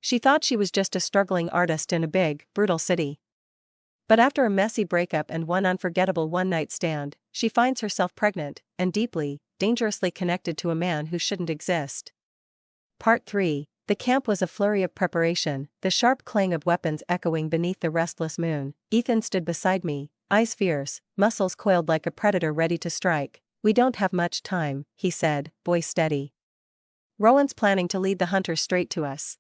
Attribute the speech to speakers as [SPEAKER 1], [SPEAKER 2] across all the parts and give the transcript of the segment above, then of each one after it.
[SPEAKER 1] She thought she was just a struggling artist in a big, brutal city. But after a messy breakup and one unforgettable one-night stand, she finds herself pregnant, and deeply, dangerously connected to a man who shouldn't exist. Part 3. The camp was a flurry of preparation, the sharp clang of weapons echoing beneath the restless moon. Ethan stood beside me, eyes fierce, muscles coiled like a predator ready to strike. "We don't have much time," he said, voice steady. "Rowan's planning to lead the hunters straight to us."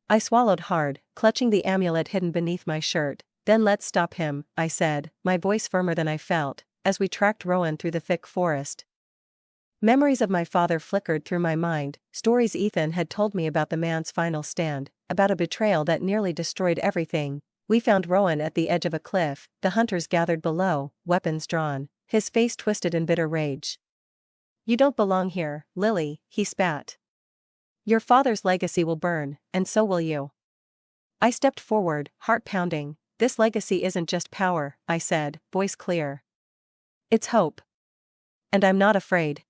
[SPEAKER 1] I swallowed hard, clutching the amulet hidden beneath my shirt. "Then let's stop him," I said, my voice firmer than I felt, as we tracked Rowan through the thick forest. Memories of my father flickered through my mind, stories Ethan had told me about the man's final stand, about a betrayal that nearly destroyed everything. We found Rowan at the edge of a cliff, the hunters gathered below, weapons drawn, his face twisted in bitter rage. "You don't belong here, Lily," he spat. "Your father's legacy will burn, and so will you." I stepped forward, heart pounding. "This legacy isn't just power," I said, voice clear. "It's hope. And I'm not afraid."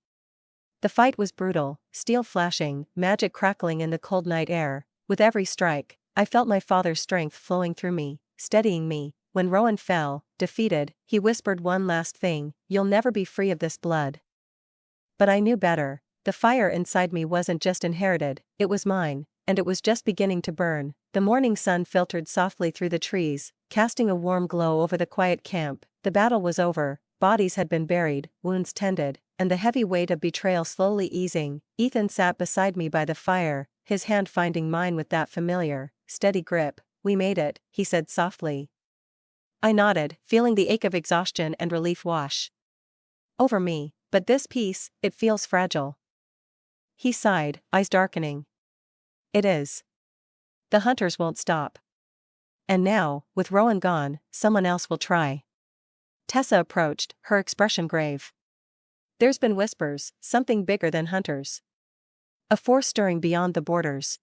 [SPEAKER 1] The fight was brutal, steel flashing, magic crackling in the cold night air. With every strike, I felt my father's strength flowing through me, steadying me. When Rowan fell, defeated, he whispered one last thing: "You'll never be free of this blood." But I knew better. The fire inside me wasn't just inherited, it was mine, and it was just beginning to burn. The morning sun filtered softly through the trees, casting a warm glow over the quiet camp. The battle was over, bodies had been buried, wounds tended, and the heavy weight of betrayal slowly easing. Ethan sat beside me by the fire, his hand finding mine with that familiar, steady grip. "We made it," he said softly. I nodded, feeling the ache of exhaustion and relief wash over me. "But this piece, it feels fragile." He sighed, eyes darkening. "It is. The hunters won't stop. And now, with Rowan gone, someone else will try." Tessa approached, her expression grave. "There's been whispers, something bigger than hunters. A force stirring beyond the borders."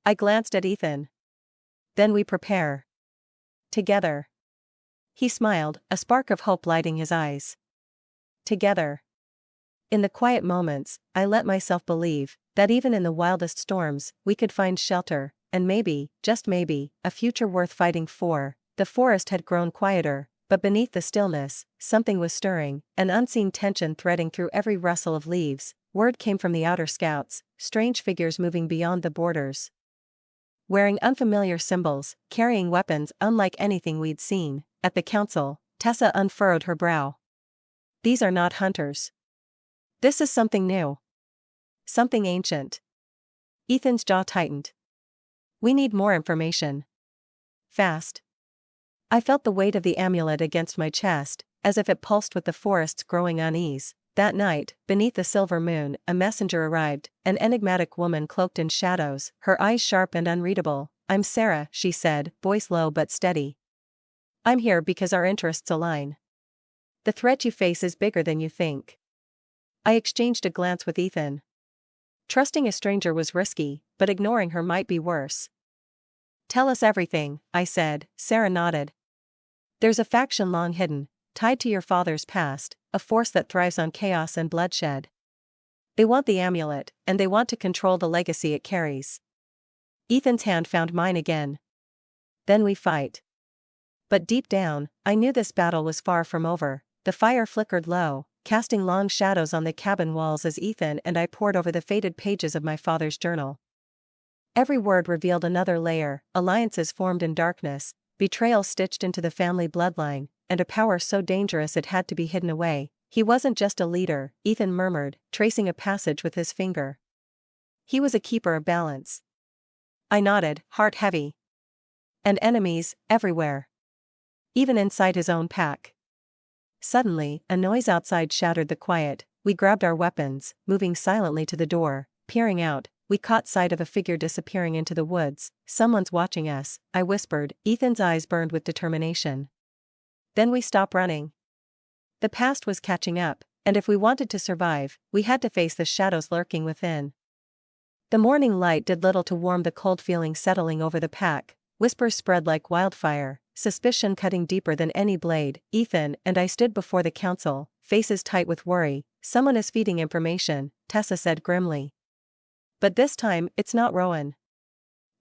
[SPEAKER 1] I glanced at Ethan. "Then we prepare. Together." He smiled, a spark of hope lighting his eyes. Together. In the quiet moments, I let myself believe that even in the wildest storms, we could find shelter, and maybe, just maybe, a future worth fighting for. The forest had grown quieter, but beneath the stillness, something was stirring, an unseen tension threading through every rustle of leaves. Word came from the outer scouts, strange figures moving beyond the borders, wearing unfamiliar symbols, carrying weapons unlike anything we'd seen. At the council, Tessa unfurrowed her brow. "These are not hunters. This is something new. Something ancient." Ethan's jaw tightened. "We need more information. Fast." I felt the weight of the amulet against my chest, as if it pulsed with the forest's growing unease. That night, beneath the silver moon, a messenger arrived, an enigmatic woman cloaked in shadows, her eyes sharp and unreadable. "I'm Sarah," she said, voice low but steady. "I'm here because our interests align. The threat you face is bigger than you think." I exchanged a glance with Ethan. Trusting a stranger was risky, but ignoring her might be worse. "Tell us everything," I said. Sarah nodded. "There's a faction long hidden, tied to your father's past, a force that thrives on chaos and bloodshed. They want the amulet, and they want to control the legacy it carries." Ethan's hand found mine again. "Then we fight." But deep down, I knew this battle was far from over. The fire flickered low, casting long shadows on the cabin walls as Ethan and I pored over the faded pages of my father's journal. Every word revealed another layer, alliances formed in darkness, betrayal stitched into the family bloodline, and a power so dangerous it had to be hidden away. "He wasn't just a leader," Ethan murmured, tracing a passage with his finger. "He was a keeper of balance." I nodded, heart heavy. "And enemies, everywhere. Even inside his own pack." Suddenly, a noise outside shattered the quiet. We grabbed our weapons, moving silently to the door. Peering out, we caught sight of a figure disappearing into the woods. "Someone's watching us," I whispered. Ethan's eyes burned with determination. "Then we stop running." The past was catching up, and if we wanted to survive, we had to face the shadows lurking within. The morning light did little to warm the cold feeling settling over the pack. Whispers spread like wildfire, suspicion cutting deeper than any blade. Ethan and I stood before the council, faces tight with worry. "Someone is feeding information," Tessa said grimly. "But this time, it's not Rowan."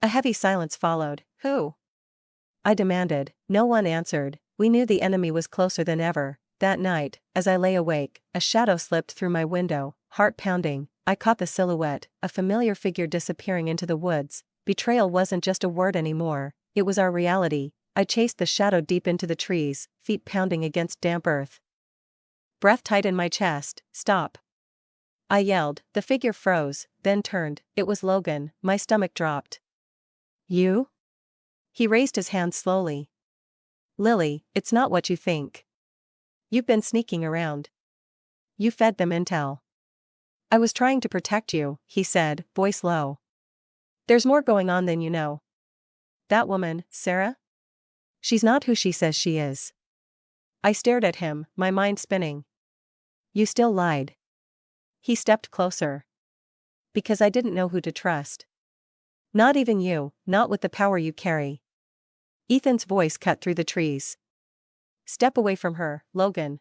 [SPEAKER 1] A heavy silence followed. Who? I demanded. No one answered. We knew the enemy was closer than ever. That night, as I lay awake, a shadow slipped through my window, heart pounding. I caught the silhouette, a familiar figure disappearing into the woods. Betrayal wasn't just a word anymore, it was our reality. I chased the shadow deep into the trees, feet pounding against damp earth. Breath tight in my chest. Stop! I yelled. The figure froze, then turned. It was Logan. My stomach dropped. You? He raised his hand slowly. Lily, it's not what you think. You've been sneaking around. You fed them intel. I was trying to protect you, he said, voice low. There's more going on than you know. That woman, Sarah? She's not who she says she is. I stared at him, my mind spinning. You still lied. He stepped closer. Because I didn't know who to trust. Not even you, not with the power you carry. Ethan's voice cut through the trees. Step away from her, Logan.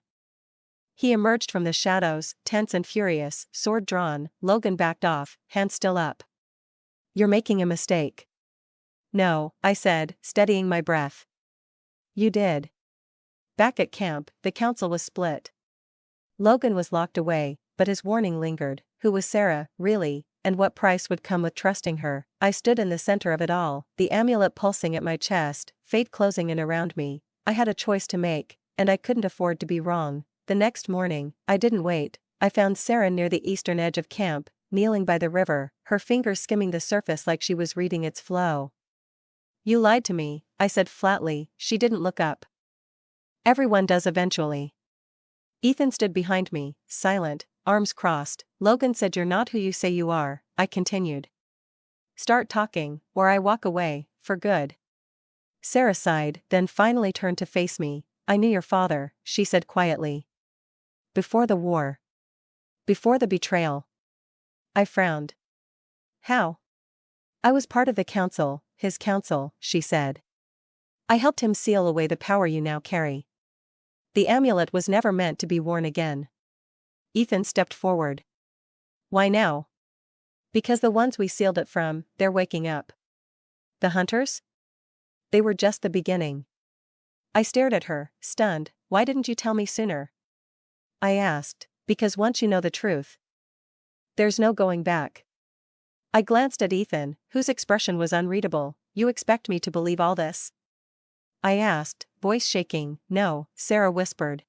[SPEAKER 1] He emerged from the shadows, tense and furious, sword drawn. Logan backed off, hand still up. You're making a mistake. No, I said, steadying my breath. You did. Back at camp, the council was split. Logan was locked away, but his warning lingered. Who was Sarah, really, and what price would come with trusting her? I stood in the center of it all, the amulet pulsing at my chest, fate closing in around me. I had a choice to make, and I couldn't afford to be wrong. The next morning, I didn't wait. I found Sarah near the eastern edge of camp, kneeling by the river, her fingers skimming the surface like she was reading its flow. You lied to me, I said flatly. She didn't look up. Everyone does eventually. Ethan stood behind me, silent, arms crossed. Logan said you're not who you say you are, I continued. Start talking, or I walk away, for good. Sarah sighed, then finally turned to face me. I knew your father, she said quietly. Before the war. Before the betrayal. I frowned. How? I was part of the council, his council, she said. I helped him seal away the power you now carry. The amulet was never meant to be worn again. Ethan stepped forward. Why now? Because the ones we sealed it from, they're waking up. The hunters? They were just the beginning. I stared at her, stunned. Why didn't you tell me sooner? I asked. Because once you know the truth, there's no going back. I glanced at Ethan, whose expression was unreadable. You expect me to believe all this? I asked, voice shaking. No, Sarah whispered.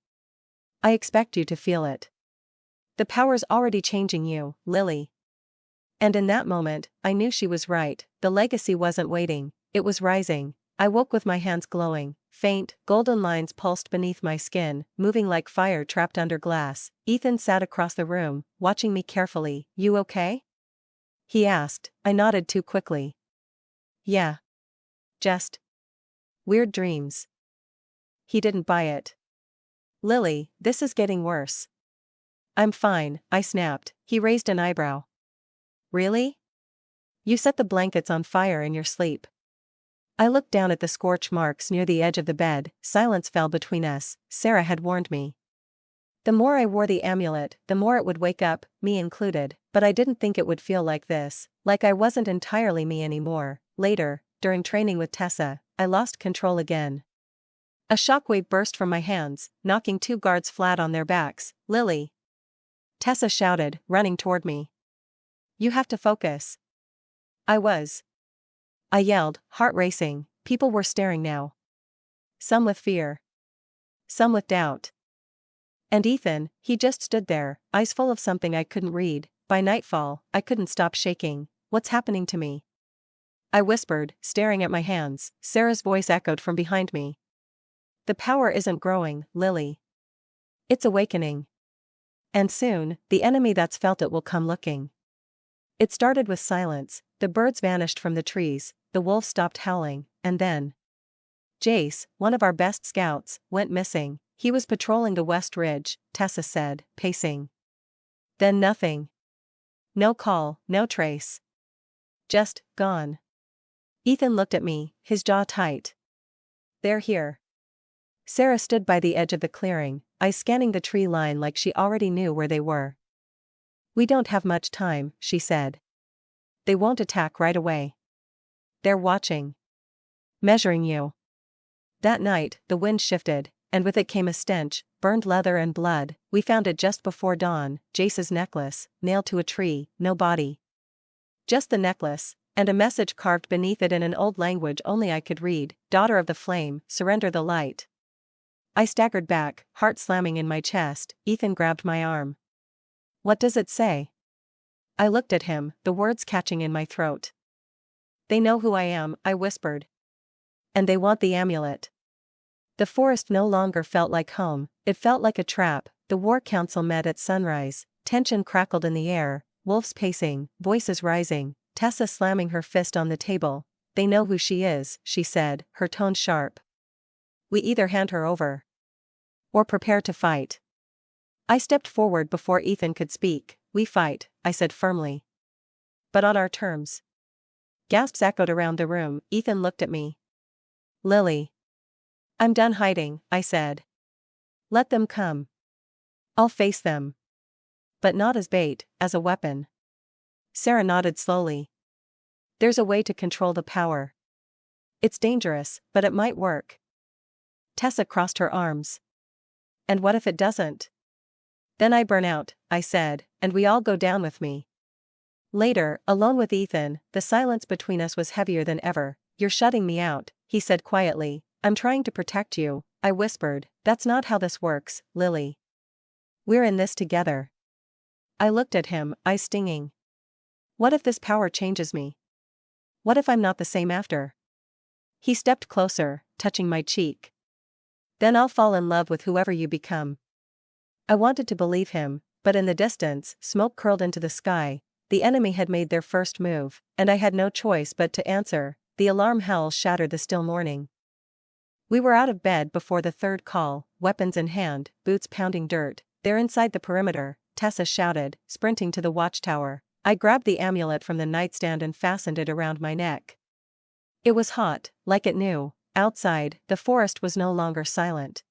[SPEAKER 1] I expect you to feel it. The power's already changing you, Lily. And in that moment, I knew she was right. The legacy wasn't waiting, it was rising. I woke with my hands glowing. Faint, golden lines pulsed beneath my skin, moving like fire trapped under glass. Ethan sat across the room, watching me carefully. You okay? He asked. I nodded too quickly. Yeah. Just weird dreams. He didn't buy it. Lily, this is getting worse. I'm fine, I snapped. He raised an eyebrow. Really? You set the blankets on fire in your sleep. I looked down at the scorch marks near the edge of the bed. Silence fell between us. Sarah had warned me. The more I wore the amulet, the more it would wake up, me included, but I didn't think it would feel like this, like I wasn't entirely me anymore. Later, during training with Tessa, I lost control again. A shockwave burst from my hands, knocking two guards flat on their backs. Lily! Tessa shouted, running toward me. You have to focus. I was. I yelled, heart racing. People were staring now. Some with fear. Some with doubt. And Ethan, he just stood there, eyes full of something I couldn't read. By nightfall, I couldn't stop shaking. What's happening to me? I whispered, staring at my hands. Sarah's voice echoed from behind me. The power isn't growing, Lily. It's awakening. And soon, the enemy that's felt it will come looking. It started with silence. The birds vanished from the trees, the wolves stopped howling, and then Jace, one of our best scouts, went missing. He was patrolling the West Ridge, Tessa said, pacing. Then nothing. No call, no trace. Just, gone. Ethan looked at me, his jaw tight. They're here. Sarah stood by the edge of the clearing, eyes scanning the tree line like she already knew where they were. We don't have much time, she said. They won't attack right away. They're watching. Measuring you. That night, the wind shifted, and with it came a stench, burned leather and blood. We found it just before dawn, Jace's necklace, nailed to a tree, no body. Just the necklace, and a message carved beneath it in an old language only I could read, "Daughter of the flame, surrender the light." I staggered back, heart slamming in my chest. Ethan grabbed my arm. "What does it say?" I looked at him, the words catching in my throat. "They know who I am," I whispered. "And they want the amulet." The forest no longer felt like home, it felt like a trap. The war council met at sunrise, tension crackled in the air, wolves pacing, voices rising, Tessa slamming her fist on the table. "They know who she is," she said, her tone sharp. "We either hand her over or prepare to fight." I stepped forward before Ethan could speak. "We fight," I said firmly. "But on our terms." Gasps echoed around the room. Ethan looked at me. "Lily." "I'm done hiding," I said. "Let them come. I'll face them. But not as bait, as a weapon." Sarah nodded slowly. "There's a way to control the power. It's dangerous, but it might work." Tessa crossed her arms. "And what if it doesn't?" "Then I burn out," I said, "and we all go down with me." Later, alone with Ethan, the silence between us was heavier than ever. "You're shutting me out," he said quietly. "I'm trying to protect you," I whispered. "That's not how this works, Lily. We're in this together." I looked at him, eyes stinging. What if this power changes me? What if I'm not the same after? He stepped closer, touching my cheek. "Then I'll fall in love with whoever you become." I wanted to believe him, but in the distance, smoke curled into the sky. The enemy had made their first move, and I had no choice but to answer. The alarm howls shattered the still morning. We were out of bed before the third call, weapons in hand, boots pounding dirt. "They're inside the perimeter," Tessa shouted, sprinting to the watchtower. I grabbed the amulet from the nightstand and fastened it around my neck. It was hot, like it knew. Outside, the forest was no longer silent.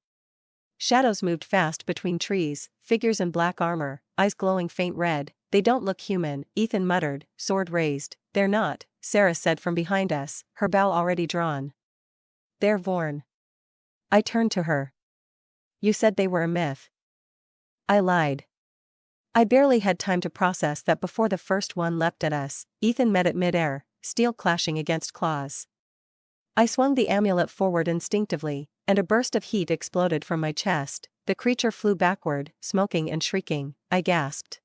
[SPEAKER 1] Shadows moved fast between trees, figures in black armor, eyes glowing faint red. "They don't look human," Ethan muttered, sword raised. "They're not," Sarah said from behind us, her bow already drawn. "They're Vorn." I turned to her. "You said they were a myth." I lied. I barely had time to process that before the first one leapt at us. Ethan met it midair, steel clashing against claws. I swung the amulet forward instinctively, and a burst of heat exploded from my chest. The creature flew backward, smoking and shrieking. I gasped.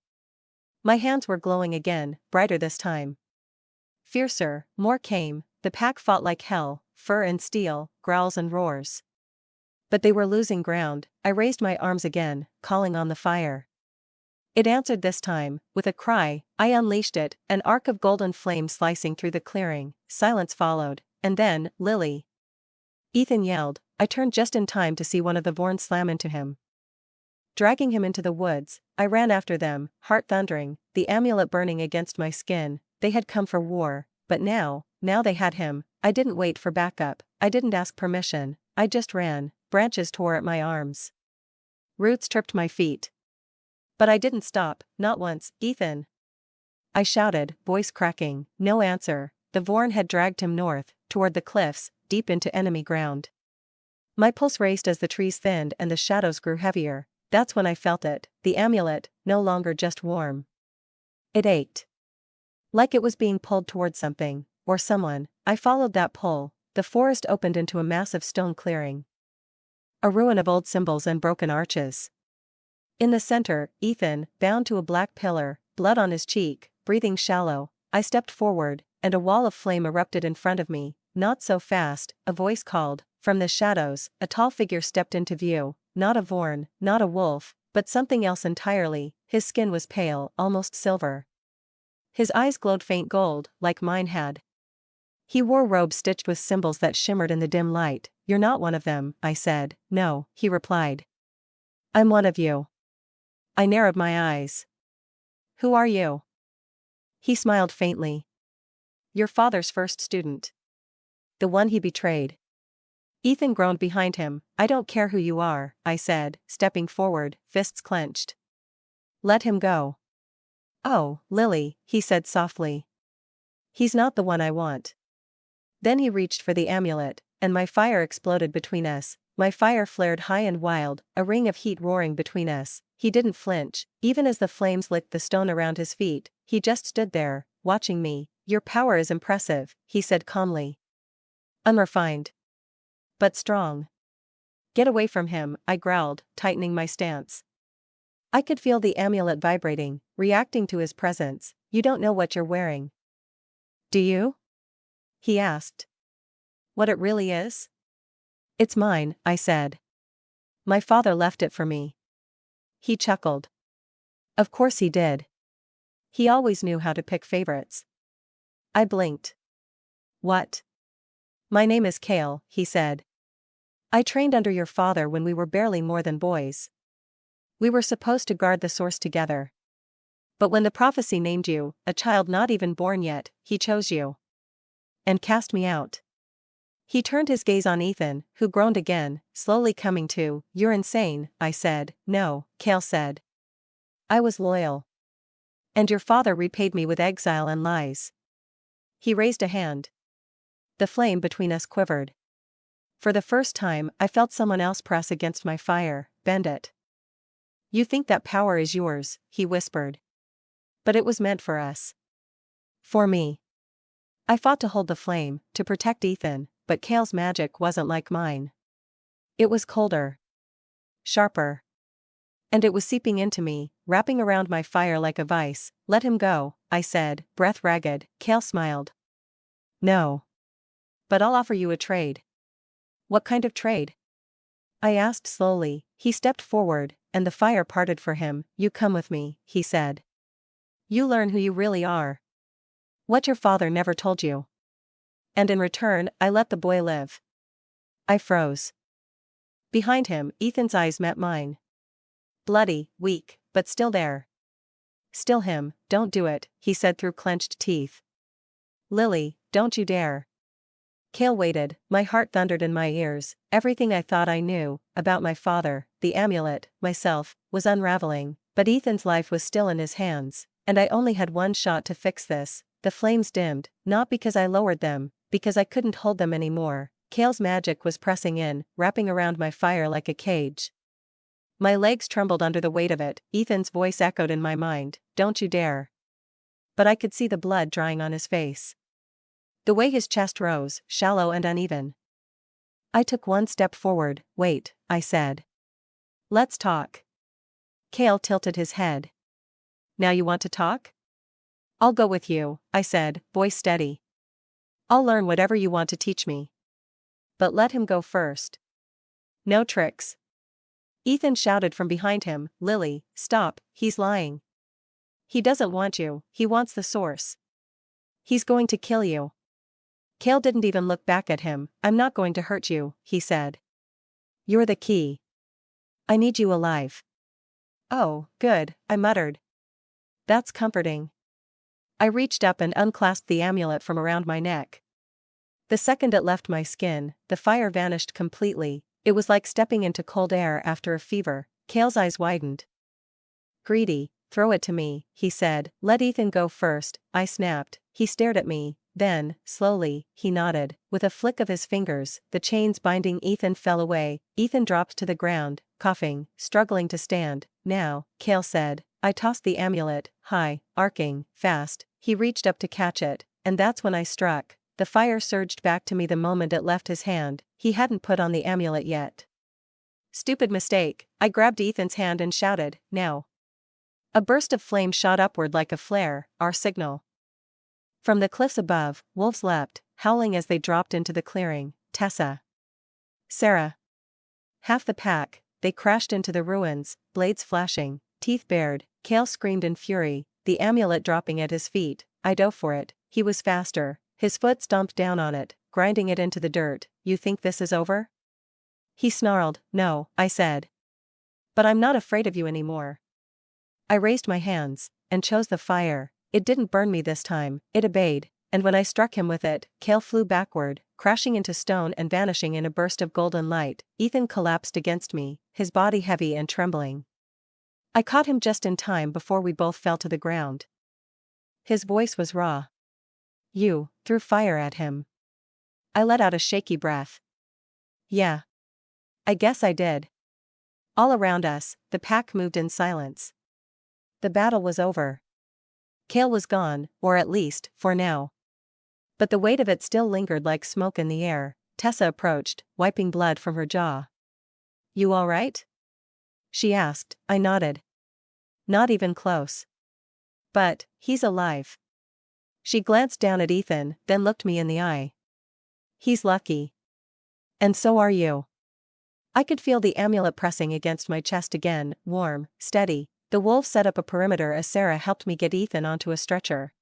[SPEAKER 1] My hands were glowing again, brighter this time. Fiercer, more came. The pack fought like hell, fur and steel, growls and roars. But they were losing ground. I raised my arms again, calling on the fire. It answered this time. With a cry, I unleashed it, an arc of golden flame slicing through the clearing. Silence followed, and then, "Lily!" Ethan yelled. I turned just in time to see one of the Vorn slam into him. Dragging him into the woods, I ran after them, heart thundering, the amulet burning against my skin. They had come for war, but now they had him. I didn't wait for backup, I didn't ask permission, I just ran. Branches tore at my arms. Roots tripped my feet. But I didn't stop, not once. "Ethan!" I shouted, voice cracking. No answer. The Vorn had dragged him north, toward the cliffs, deep into enemy ground. My pulse raced as the trees thinned and the shadows grew heavier. That's when I felt it, the amulet, no longer just warm. It ached. Like it was being pulled toward something, or someone. I followed that pull. The forest opened into a massive stone clearing. A ruin of old symbols and broken arches. In the center, Ethan, bound to a black pillar, blood on his cheek, breathing shallow. I stepped forward, and a wall of flame erupted in front of me. "Not so fast," a voice called. From the shadows, a tall figure stepped into view. Not a Vorn, not a wolf, but something else entirely. His skin was pale, almost silver. His eyes glowed faint gold, like mine had. He wore robes stitched with symbols that shimmered in the dim light. "You're not one of them," I said. "No," he replied. "I'm one of you." I narrowed my eyes. "Who are you?" He smiled faintly. "Your father's first student. The one he betrayed." Ethan groaned behind him. "I don't care who you are," I said, stepping forward, fists clenched. "Let him go." "Oh, Lily," he said softly. "He's not the one I want." Then he reached for the amulet, and my fire exploded between us. My fire flared high and wild, a ring of heat roaring between us. He didn't flinch, even as the flames licked the stone around his feet. He just stood there, watching me. "Your power is impressive," he said calmly. "Unrefined. But strong." "Get away from him," I growled, tightening my stance. I could feel the amulet vibrating, reacting to his presence. "You don't know what you're wearing." "Do you?" he asked. "What it really is?" "It's mine," I said. "My father left it for me." He chuckled. "Of course he did. He always knew how to pick favorites." I blinked. "What?" "My name is Kale," he said. "I trained under your father when we were barely more than boys. We were supposed to guard the source together. But when the prophecy named you, a child not even born yet, he chose you. And cast me out." He turned his gaze on Ethan, who groaned again, slowly coming to. "You're insane," I said. "No," Kale said. "I was loyal. And your father repaid me with exile and lies." He raised a hand. The flame between us quivered. For the first time, I felt someone else press against my fire, bend it. "You think that power is yours," he whispered. "But it was meant for us. For me." I fought to hold the flame, to protect Ethan, but Kale's magic wasn't like mine. It was colder. Sharper. And it was seeping into me, wrapping around my fire like a vice. "Let him go," I said, breath ragged. Kale smiled. "No. But I'll offer you a trade." "What kind of trade?" I asked slowly. He stepped forward, and the fire parted for him. "You come with me," he said. "You learn who you really are. What your father never told you. And in return, I let the boy live." I froze. Behind him, Ethan's eyes met mine. Bloody, weak, but still there. "Still him, don't do it," he said through clenched teeth. "Lily, don't you dare." Kale waited, my heart thundered in my ears. Everything I thought I knew, about my father, the amulet, myself, was unraveling, but Ethan's life was still in his hands, and I only had one shot to fix this. The flames dimmed, not because I lowered them, because I couldn't hold them anymore. Kale's magic was pressing in, wrapping around my fire like a cage. My legs trembled under the weight of it. Ethan's voice echoed in my mind, "Don't you dare." But I could see the blood drying on his face. The way his chest rose, shallow and uneven. I took one step forward. "Wait," I said. "Let's talk." Kale tilted his head. "Now you want to talk?" "I'll go with you," I said, voice steady. "I'll learn whatever you want to teach me. But let him go first." "No tricks." Ethan shouted from behind him. "Lily, stop, he's lying. He doesn't want you, he wants the source. He's going to kill you." Kale didn't even look back at him. "I'm not going to hurt you," he said. "You're the key. I need you alive." "Oh, good," I muttered. "That's comforting." I reached up and unclasped the amulet from around my neck. The second it left my skin, the fire vanished completely. It was like stepping into cold air after a fever. Kale's eyes widened. "Greedy, throw it to me," he said. "Let Ethan go first," I snapped. He stared at me, then, slowly, he nodded. With a flick of his fingers, the chains binding Ethan fell away. Ethan dropped to the ground, coughing, struggling to stand. "Now," Kale said. I tossed the amulet, high, arcing, fast. He reached up to catch it, and that's when I struck. The fire surged back to me the moment it left his hand. He hadn't put on the amulet yet. Stupid mistake. I grabbed Ethan's hand and shouted, "Now." A burst of flame shot upward like a flare, our signal. From the cliffs above, wolves leapt, howling as they dropped into the clearing. Tessa. Sarah. Half the pack, they crashed into the ruins, blades flashing, teeth bared. Kale screamed in fury, the amulet dropping at his feet. I dove for it. He was faster. His foot stomped down on it, grinding it into the dirt. "You think this is over?" He snarled. "No," I said. "But I'm not afraid of you anymore." I raised my hands, and chose the fire. It didn't burn me this time, it obeyed, and when I struck him with it, Kale flew backward, crashing into stone and vanishing in a burst of golden light. Ethan collapsed against me, his body heavy and trembling. I caught him just in time before we both fell to the ground. His voice was raw. "You threw fire at him." I let out a shaky breath. Yeah. I guess I did. All around us, the pack moved in silence. The battle was over. Cale was gone, or at least, for now. But the weight of it still lingered like smoke in the air. Tessa approached, wiping blood from her jaw. You all right? She asked. I nodded. Not even close. But, he's alive. She glanced down at Ethan, then looked me in the eye. He's lucky. And so are you. I could feel the amulet pressing against my chest again, warm, steady. The wolves set up a perimeter as Sarah helped me get Ethan onto a stretcher.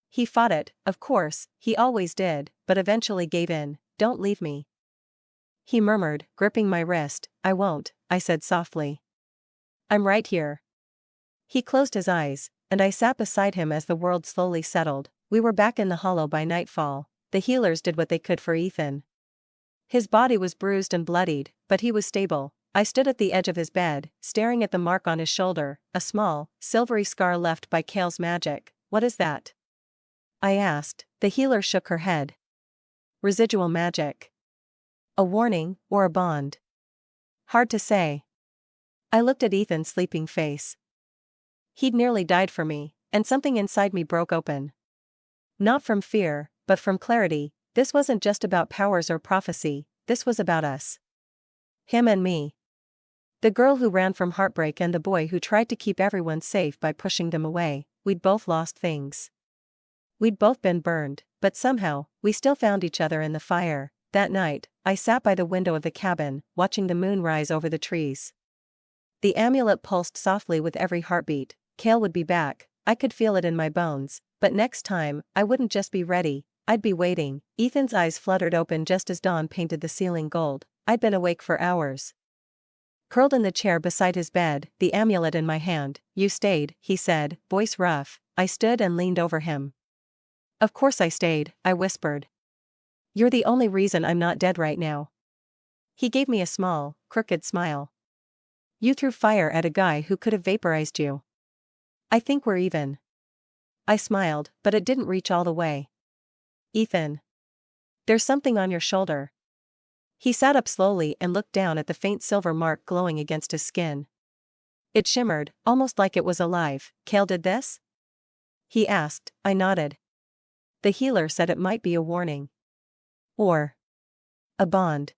[SPEAKER 1] He fought it, of course, he always did, but eventually gave in. Don't leave me. He murmured, gripping my wrist. I won't, I said softly. I'm right here. He closed his eyes, and I sat beside him as the world slowly settled. We were back in the hollow by nightfall. The healers did what they could for Ethan. His body was bruised and bloodied, but he was stable. I stood at the edge of his bed, staring at the mark on his shoulder, a small, silvery scar left by Cale's magic. What is that? I asked. The healer shook her head. Residual magic. A warning, or a bond? Hard to say. I looked at Ethan's sleeping face. He'd nearly died for me, and something inside me broke open. Not from fear, but from clarity. This wasn't just about powers or prophecy, this was about us. Him and me. The girl who ran from heartbreak and the boy who tried to keep everyone safe by pushing them away. We'd both lost things. We'd both been burned, but somehow, we still found each other in the fire. That night, I sat by the window of the cabin, watching the moon rise over the trees. The amulet pulsed softly with every heartbeat. Cale would be back, I could feel it in my bones, but next time, I wouldn't just be ready, I'd be waiting. Ethan's eyes fluttered open just as dawn painted the ceiling gold. I'd been awake for hours. Curled in the chair beside his bed, the amulet in my hand. You stayed, he said, voice rough. I stood and leaned over him. Of course I stayed, I whispered. You're the only reason I'm not dead right now. He gave me a small, crooked smile. You threw fire at a guy who could have vaporized you. I think we're even. I smiled, but it didn't reach all the way. Ethan. There's something on your shoulder. He sat up slowly and looked down at the faint silver mark glowing against his skin. It shimmered, almost like it was alive. Cale did this? He asked. I nodded. The healer said it might be a warning. Or a bond.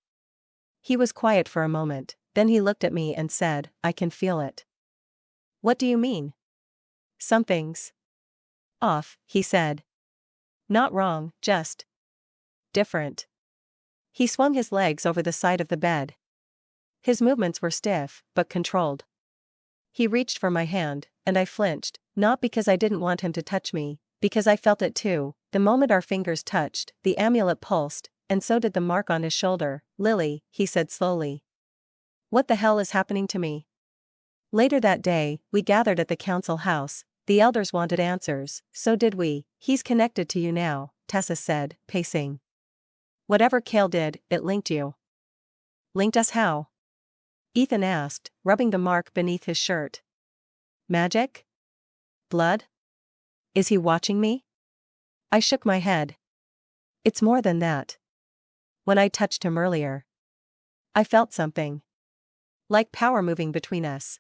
[SPEAKER 1] He was quiet for a moment, then he looked at me and said, I can feel it. What do you mean? Something's off, he said. Not wrong, just different. He swung his legs over the side of the bed. His movements were stiff, but controlled. He reached for my hand, and I flinched, not because I didn't want him to touch me, because I felt it too. The moment our fingers touched, the amulet pulsed, and so did the mark on his shoulder. Lily, he said slowly. What the hell is happening to me? Later that day, we gathered at the council house. The elders wanted answers, so did we. He's connected to you now, Tessa said, pacing. Whatever Cale did, it linked you. Linked us how? Ethan asked, rubbing the mark beneath his shirt. Magic? Blood? Is he watching me? I shook my head. It's more than that. When I touched him earlier, I felt something. Like power moving between us.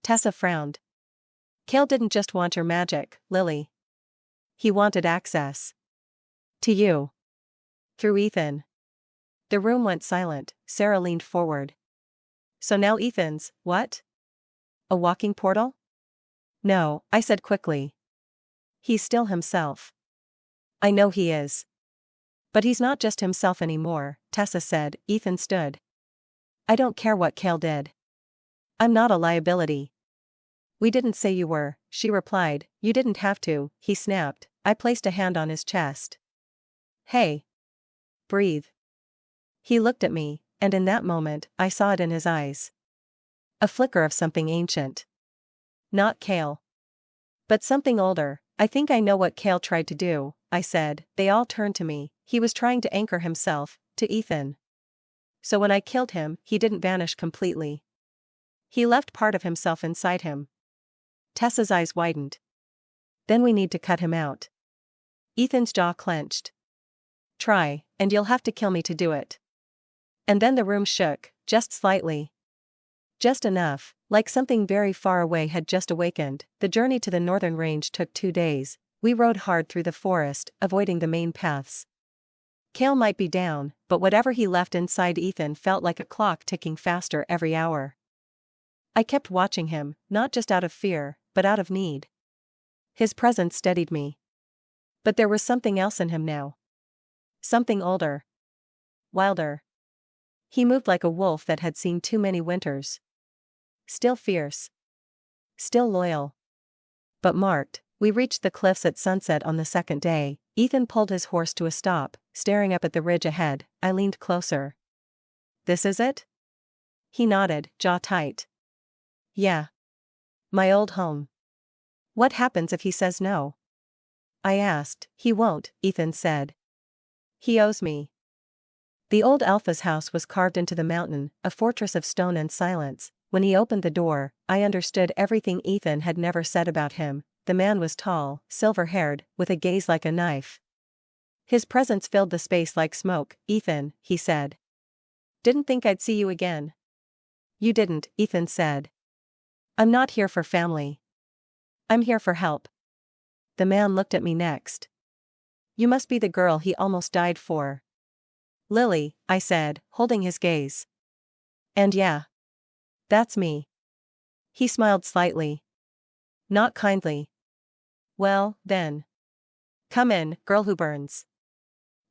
[SPEAKER 1] Tessa frowned. Cale didn't just want your magic, Lily. He wanted access. To you. Through Ethan. The room went silent. Sarah leaned forward. So now Ethan's, what? A walking portal? No, I said quickly. He's still himself. I know he is. But he's not just himself anymore, Tessa said. Ethan stood. I don't care what Cale did. I'm not a liability. We didn't say you were, she replied. You didn't have to, he snapped. I placed a hand on his chest. Hey. Breathe. He looked at me, and in that moment, I saw it in his eyes. A flicker of something ancient. Not Cale. But something older. I think I know what Cale tried to do, I said. They all turned to me. He was trying to anchor himself to Ethan. So when I killed him, he didn't vanish completely. He left part of himself inside him. Tessa's eyes widened. Then we need to cut him out. Ethan's jaw clenched. Try, and you'll have to kill me to do it. And then the room shook, just slightly. Just enough, like something very far away had just awakened. The journey to the northern range took 2 days. We rode hard through the forest, avoiding the main paths. Cale might be down, but whatever he left inside Ethan felt like a clock ticking faster every hour. I kept watching him, not just out of fear, but out of need. His presence steadied me. But there was something else in him now. Something older. Wilder. He moved like a wolf that had seen too many winters. Still fierce. Still loyal. But marked. We reached the cliffs at sunset on the second day. Ethan pulled his horse to a stop, staring up at the ridge ahead. I leaned closer. This is it? He nodded, jaw tight. Yeah. My old home. What happens if he says no? I asked. He won't, Ethan said. He owes me. The old Alpha's house was carved into the mountain, a fortress of stone and silence. When he opened the door, I understood everything Ethan had never said about him. The man was tall, silver-haired, with a gaze like a knife. His presence filled the space like smoke. Ethan, he said. Didn't think I'd see you again. You didn't, Ethan said. I'm not here for family. I'm here for help. The man looked at me next. You must be the girl he almost died for. Lily, I said, holding his gaze. And yeah. That's me. He smiled slightly. Not kindly. Well, then. Come in, girl who burns.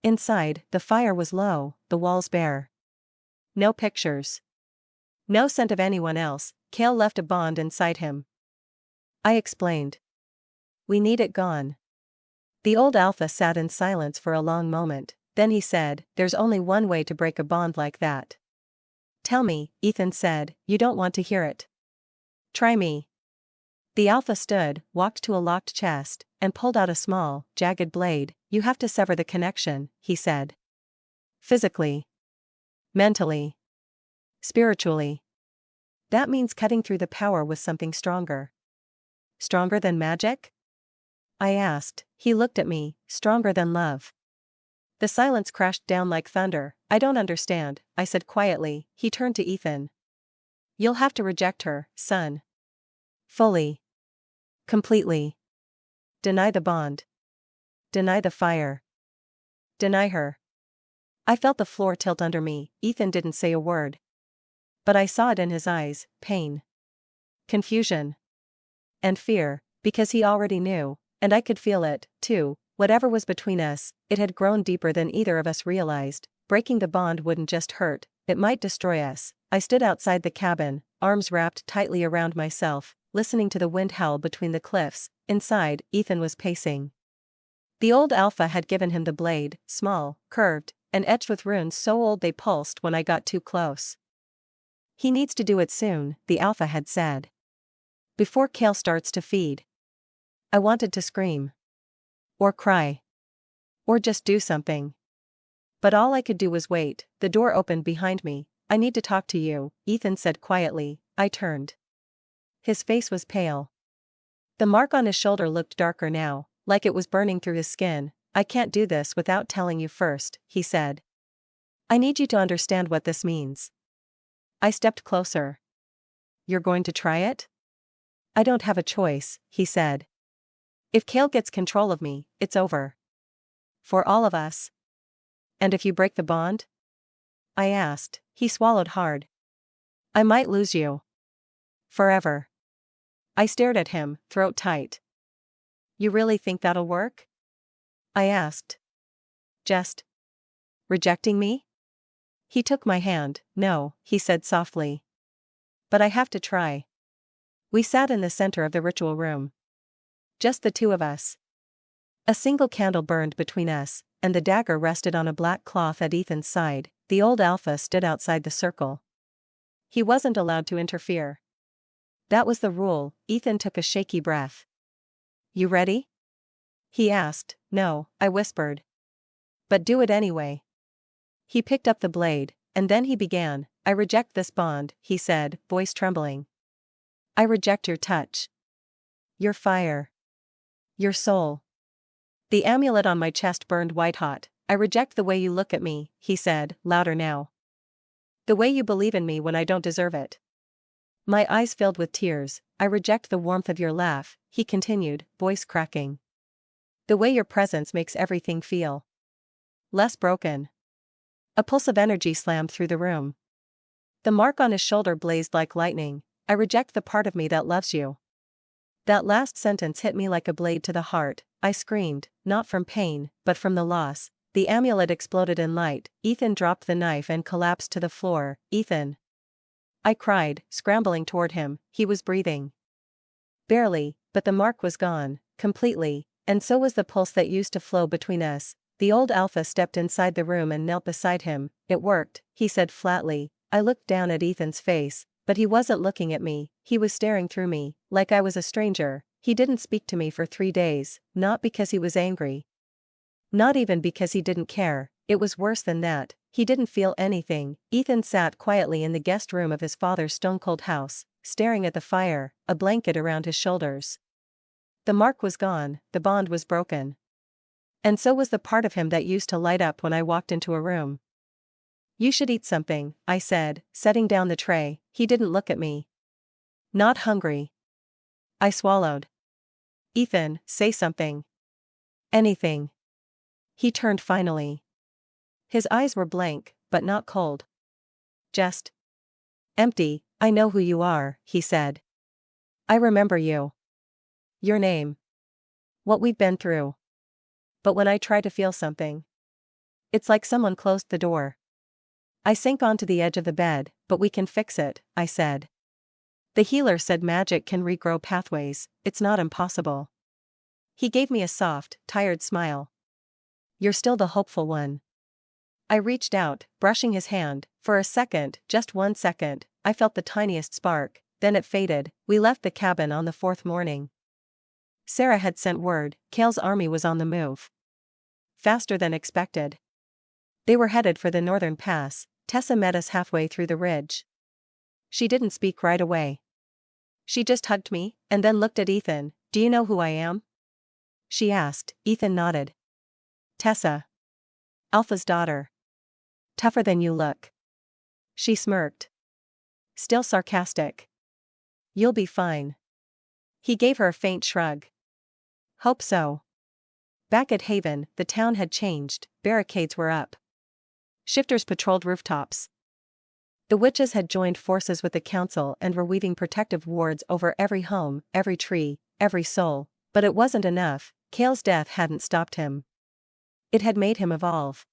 [SPEAKER 1] Inside, the fire was low, the walls bare. No pictures. No scent of anyone else. Cale left a bond inside him. I explained. We need it gone. The old Alpha sat in silence for a long moment. Then he said, there's only one way to break a bond like that. Tell me, Ethan said, you don't want to hear it. Try me. The Alpha stood, walked to a locked chest, and pulled out a small, jagged blade. You have to sever the connection, he said. Physically. Mentally. Spiritually. That means cutting through the power with something stronger. Stronger than magic? I asked. He looked at me. Stronger than love. The silence crashed down like thunder. I don't understand, I said quietly. He turned to Ethan. You'll have to reject her, son. Fully. Completely. Deny the bond. Deny the fire. Deny her. I felt the floor tilt under me. Ethan didn't say a word. But I saw it in his eyes, pain. Confusion. And fear, because he already knew, and I could feel it, too. Whatever was between us, it had grown deeper than either of us realized. Breaking the bond wouldn't just hurt, it might destroy us. I stood outside the cabin, arms wrapped tightly around myself, listening to the wind howl between the cliffs. Inside, Ethan was pacing. The old Alpha had given him the blade, small, curved, and etched with runes so old they pulsed when I got too close. He needs to do it soon, the Alpha had said. Before Cale starts to feed. I wanted to scream. Or cry. Or just do something. But all I could do was wait. The door opened behind me. I need to talk to you, Ethan said quietly. I turned. His face was pale. The mark on his shoulder looked darker now, like it was burning through his skin. I can't do this without telling you first, he said. I need you to understand what this means. I stepped closer. You're going to try it? I don't have a choice, he said. If Cale gets control of me, it's over. For all of us. And if you break the bond? I asked. He swallowed hard. I might lose you. Forever. I stared at him, throat tight. You really think that'll work? I asked. Just rejecting me? He took my hand. No, he said softly. But I have to try. We sat in the center of the ritual room. Just the two of us. A single candle burned between us, and the dagger rested on a black cloth at Ethan's side. The old Alpha stood outside the circle. He wasn't allowed to interfere. That was the rule. Ethan took a shaky breath. You ready? He asked. No, I whispered. But do it anyway. He picked up the blade, and then he began. I reject this bond, he said, voice trembling. I reject your touch. Your fire. Your soul. The amulet on my chest burned white-hot. I reject the way you look at me, he said, louder now. The way you believe in me when I don't deserve it. My eyes filled with tears. I reject the warmth of your laugh, he continued, voice cracking. The way your presence makes everything feel less broken. A pulse of energy slammed through the room. The mark on his shoulder blazed like lightning. I reject the part of me that loves you. That last sentence hit me like a blade to the heart. I screamed, not from pain, but from the loss. The amulet exploded in light. Ethan dropped the knife and collapsed to the floor. Ethan! I cried, scrambling toward him. He was breathing. Barely, but the mark was gone, completely, and so was the pulse that used to flow between us. The old alpha stepped inside the room and knelt beside him. It worked, he said flatly. I looked down at Ethan's face, but he wasn't looking at me. He was staring through me, like I was a stranger. He didn't speak to me for 3 days, not because he was angry. Not even because he didn't care. It was worse than that. He didn't feel anything. Ethan sat quietly in the guest room of his father's stone-cold house, staring at the fire, a blanket around his shoulders. The mark was gone, the bond was broken. And so was the part of him that used to light up when I walked into a room. You should eat something, I said, setting down the tray. He didn't look at me. Not hungry. I swallowed. Ethan, say something. Anything. He turned finally. His eyes were blank, but not cold. Just empty. I know who you are, he said. I remember you. Your name. What we've been through. But when I try to feel something, it's like someone closed the door. I sank onto the edge of the bed. But we can fix it, I said. The healer said magic can regrow pathways. It's not impossible. He gave me a soft, tired smile. You're still the hopeful one. I reached out, brushing his hand. For a second, just 1 second, I felt the tiniest spark, then it faded. We left the cabin on the 4th morning. Sarah had sent word, Kale's army was on the move. Faster than expected. They were headed for the northern pass. Tessa met us halfway through the ridge. She didn't speak right away. She just hugged me, and then looked at Ethan. Do you know who I am? She asked. Ethan nodded. Tessa. Alpha's daughter. Tougher than you look. She smirked. Still sarcastic. You'll be fine. He gave her a faint shrug. Hope so. Back at Haven, the town had changed. Barricades were up. Shifters patrolled rooftops. The witches had joined forces with the council and were weaving protective wards over every home, every tree, every soul. But it wasn't enough. Kale's death hadn't stopped him. It had made him evolve.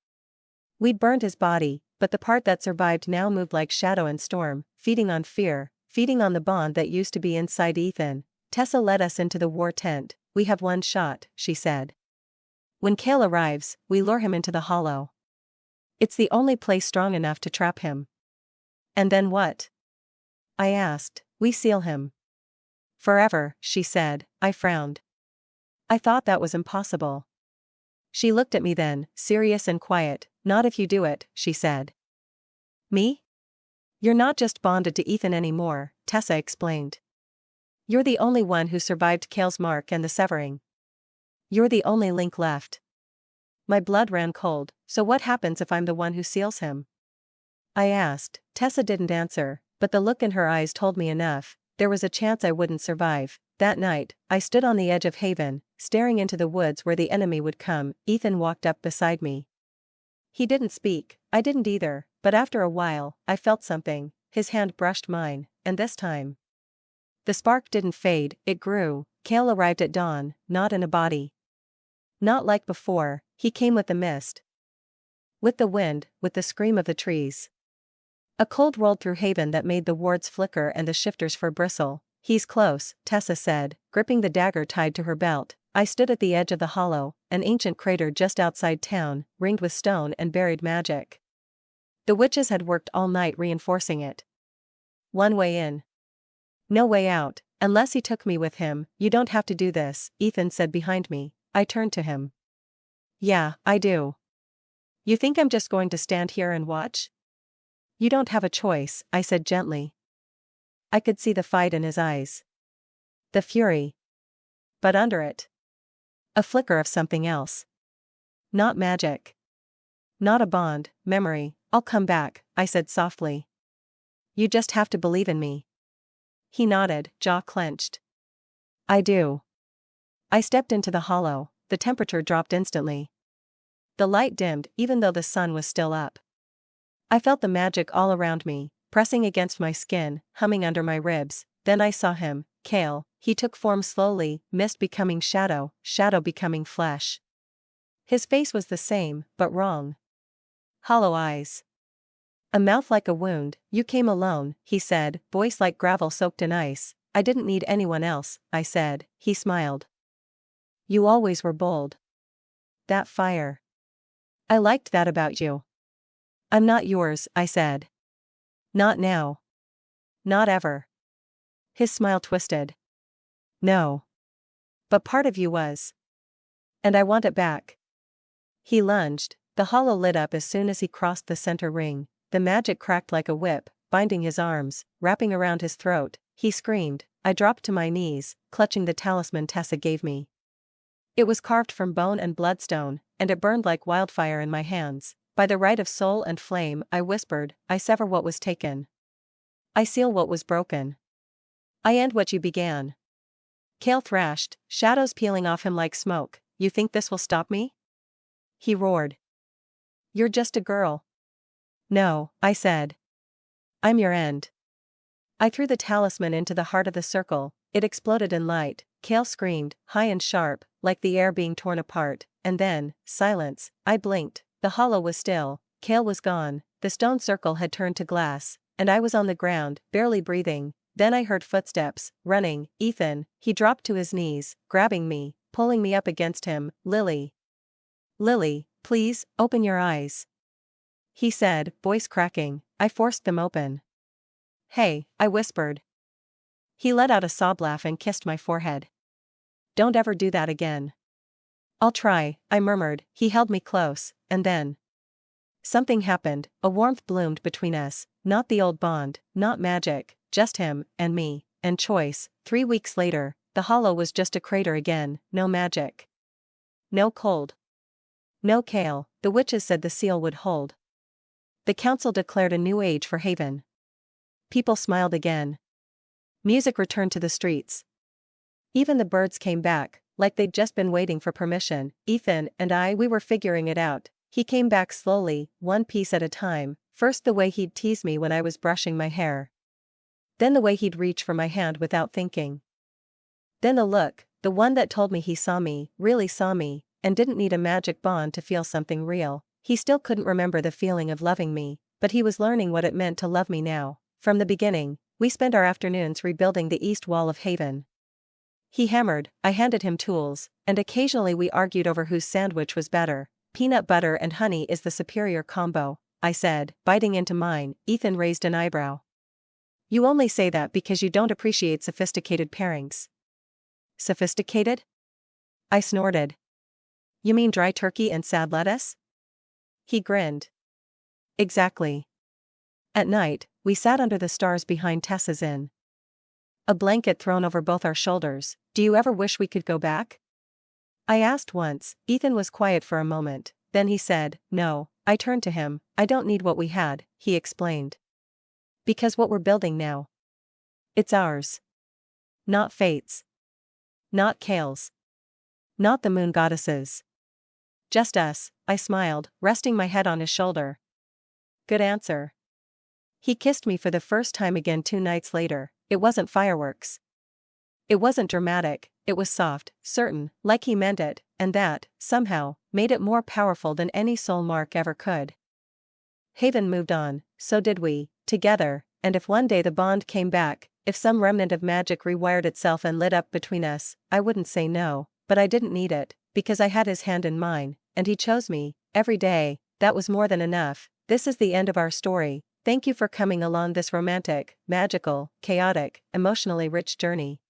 [SPEAKER 1] We'd burned his body, but the part that survived now moved like shadow and storm, feeding on fear, feeding on the bond that used to be inside Ethan. Tessa led us into the war tent. We have 1 shot, she said. When Kale arrives, we lure him into the hollow. It's the only place strong enough to trap him. And then what? I asked. We seal him. Forever, she said. I frowned. I thought that was impossible. She looked at me then, serious and quiet. Not if you do it, she said. Me? You're not just bonded to Ethan anymore, Tessa explained. You're the only one who survived Kale's mark and the severing. You're the only link left. My blood ran cold. So what happens if I'm the one who seals him? I asked. Tessa didn't answer, but the look in her eyes told me enough. There was a chance I wouldn't survive. That night, I stood on the edge of Haven, staring into the woods where the enemy would come. Ethan walked up beside me. He didn't speak, I didn't either, but after a while, I felt something. His hand brushed mine, and this time, the spark didn't fade, it grew. Kale arrived at dawn, not in a body. Not like before, he came with the mist. With the wind, with the scream of the trees. A cold rolled through Haven that made the wards flicker and the shifters fur bristle. He's close, Tessa said, gripping the dagger tied to her belt. I stood at the edge of the hollow, an ancient crater just outside town, ringed with stone and buried magic. The witches had worked all night reinforcing it. One way in. No way out, unless he took me with him. You don't have to do this, Ethan said behind me. I turned to him. Yeah, I do. You think I'm just going to stand here and watch? You don't have a choice, I said gently. I could see the fight in his eyes. The fury. But under it, a flicker of something else. Not magic. Not a bond, memory. I'll come back, I said softly. You just have to believe in me. He nodded, jaw clenched. I do. I stepped into the hollow, the temperature dropped instantly. The light dimmed even though the sun was still up. I felt the magic all around me, pressing against my skin, humming under my ribs. Then I saw him, Kale. He took form slowly, mist becoming shadow, shadow becoming flesh. His face was the same, but wrong. Hollow eyes. A mouth like a wound. You came alone, he said, voice like gravel soaked in ice. I didn't need anyone else, I said. He smiled. You always were bold. That fire. I liked that about you. I'm not yours, I said. Not now. Not ever. His smile twisted. No. But part of you was. And I want it back. He lunged. The hollow lit up as soon as he crossed the center ring. The magic cracked like a whip, binding his arms, wrapping around his throat. He screamed. I dropped to my knees, clutching the talisman Tessa gave me. It was carved from bone and bloodstone, and it burned like wildfire in my hands. By the right of soul and flame, I whispered, I sever what was taken. I seal what was broken. I end what you began. Kale thrashed, shadows peeling off him like smoke. You think this will stop me? He roared. You're just a girl. No, I said. I'm your end. I threw the talisman into the heart of the circle. It exploded in light. Kale screamed, high and sharp, like the air being torn apart, and then, silence. I blinked. The hollow was still. Kale was gone. The stone circle had turned to glass, and I was on the ground, barely breathing. Then I heard footsteps, running. Ethan. He dropped to his knees, grabbing me, pulling me up against him. Lily. Lily, please, open your eyes. He said, voice cracking. I forced them open. Hey, I whispered. He let out a sob laugh and kissed my forehead. Don't ever do that again. I'll try, I murmured. He held me close, and then something happened. A warmth bloomed between us, not the old bond, not magic, just him, and me, and choice. 3 weeks later, the hollow was just a crater again, no magic. No cold. No Kale. The witches said the seal would hold. The council declared a new age for Haven. People smiled again. Music returned to the streets. Even the birds came back, like they'd just been waiting for permission. Ethan and I, we were figuring it out. He came back slowly, one piece at a time. First the way he'd tease me when I was brushing my hair. Then the way he'd reach for my hand without thinking. Then the look, the one that told me he saw me, really saw me, and didn't need a magic bond to feel something real. He still couldn't remember the feeling of loving me, but he was learning what it meant to love me now. From the beginning, we spent our afternoons rebuilding the east wall of Haven. He hammered, I handed him tools, and occasionally we argued over whose sandwich was better. Peanut butter and honey is the superior combo, I said, biting into mine. Ethan raised an eyebrow. You only say that because you don't appreciate sophisticated pairings. Sophisticated? I snorted. You mean dry turkey and sad lettuce? He grinned. Exactly. At night, we sat under the stars behind Tessa's inn. A blanket thrown over both our shoulders. Do you ever wish we could go back? I asked once. Ethan was quiet for a moment. Then he said, no. I turned to him. I don't need what we had, he explained. Because what we're building now. It's ours. Not Fate's. Not Kale's. Not the moon goddesses. Just us, I smiled, resting my head on his shoulder. Good answer. He kissed me for the first time again 2 nights later. It wasn't fireworks. It wasn't dramatic, it was soft, certain, like he meant it, and that, somehow, made it more powerful than any soulmark ever could. Haven moved on, so did we, together, and if one day the bond came back, if some remnant of magic rewired itself and lit up between us, I wouldn't say no, but I didn't need it, because I had his hand in mine, and he chose me, every day. That was more than enough. This is the end of our story. Thank you for coming along this romantic, magical, chaotic, emotionally rich journey.